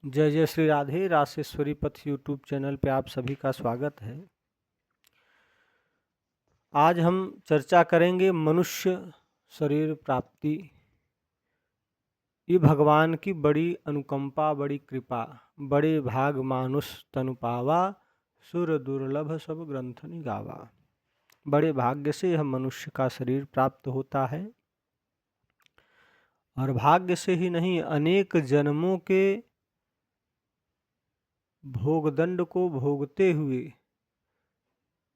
जय जय श्री राधे। रासेश्वरी पथ यूट्यूब चैनल पे आप सभी का स्वागत है। आज हम चर्चा करेंगे मनुष्य शरीर प्राप्ति। ये भगवान की बड़ी अनुकंपा, बड़ी कृपा। बड़े भाग मानुष तनु पावा, सुर दुर्लभ सब ग्रंथ निगावा। बड़े भाग्य से यह मनुष्य का शरीर प्राप्त होता है, और भाग्य से ही नहीं, अनेक जन्मों के भोगदंड को भोगते हुए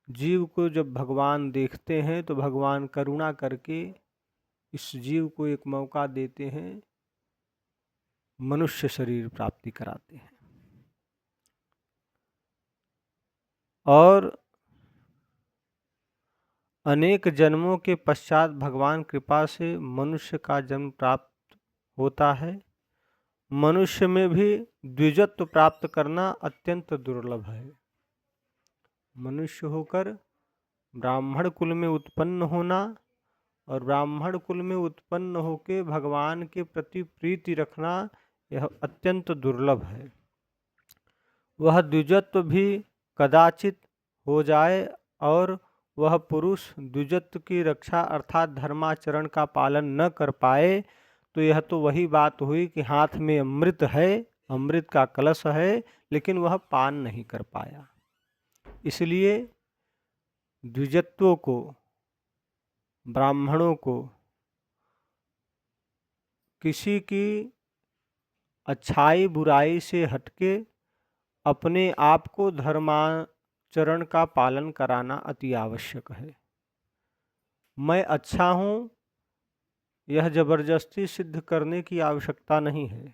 जीव को जब भगवान देखते हैं तो भगवान करुणा करके इस जीव को एक मौका देते हैं, मनुष्य शरीर प्राप्ति कराते हैं। और अनेक जन्मों के पश्चात भगवान कृपा से मनुष्य का जन्म प्राप्त होता है। मनुष्य में भी द्विजत्व प्राप्त करना अत्यंत दुर्लभ है। मनुष्य होकर ब्राह्मण कुल में उत्पन्न होना और ब्राह्मण कुल में उत्पन्न होकर भगवान के प्रति प्रीति रखना, यह अत्यंत दुर्लभ है। वह द्विजत्व भी कदाचित हो जाए और वह पुरुष द्विजत्व की रक्षा अर्थात धर्माचरण का पालन न कर पाए, तो यह तो वही बात हुई कि हाथ में अमृत है, अमृत का कलश है, लेकिन वह पान नहीं कर पाया। इसलिए द्विजत्वों को, ब्राह्मणों को किसी की अच्छाई बुराई से हटके अपने आप को धर्माचरण का पालन कराना अति आवश्यक है। मैं अच्छा हूँ, यह जबरदस्ती सिद्ध करने की आवश्यकता नहीं है।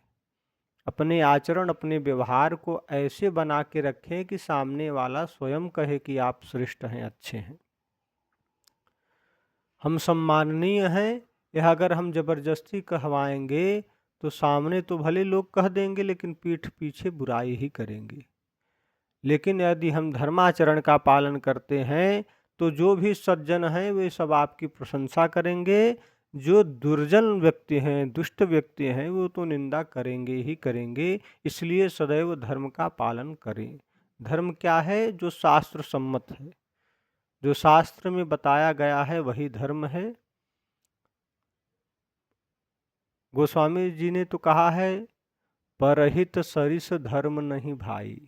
अपने आचरण, अपने व्यवहार को ऐसे बना के रखें कि सामने वाला स्वयं कहे कि आप श्रेष्ठ हैं, अच्छे हैं, हम सम्माननीय हैं। यह अगर हम जबरदस्ती कहवाएंगे तो सामने तो भले लोग कह देंगे, लेकिन पीठ पीछे बुराई ही करेंगे। लेकिन यदि हम धर्माचरण का पालन करते हैं तो जो भी सज्जन हैं वे सब आपकी प्रशंसा करेंगे। जो दुर्जन व्यक्ति हैं, दुष्ट व्यक्ति हैं, वो तो निंदा करेंगे ही करेंगे। इसलिए सदैव धर्म का पालन करें। धर्म क्या है? जो शास्त्र सम्मत है, जो शास्त्र में बताया गया है वही धर्म है। गोस्वामी जी ने तो कहा है, परहित सरिस धर्म नहीं भाई।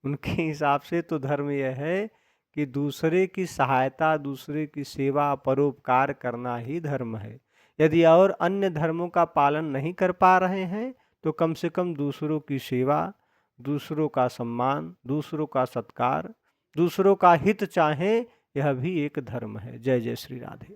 उनके हिसाब से तो धर्म यह है कि दूसरे की सहायता, दूसरे की सेवा, परोपकार करना ही धर्म है। यदि और अन्य धर्मों का पालन नहीं कर पा रहे हैं तो कम से कम दूसरों की सेवा, दूसरों का सम्मान, दूसरों का सत्कार, दूसरों का हित चाहें, यह भी एक धर्म है। जय जय श्री राधे।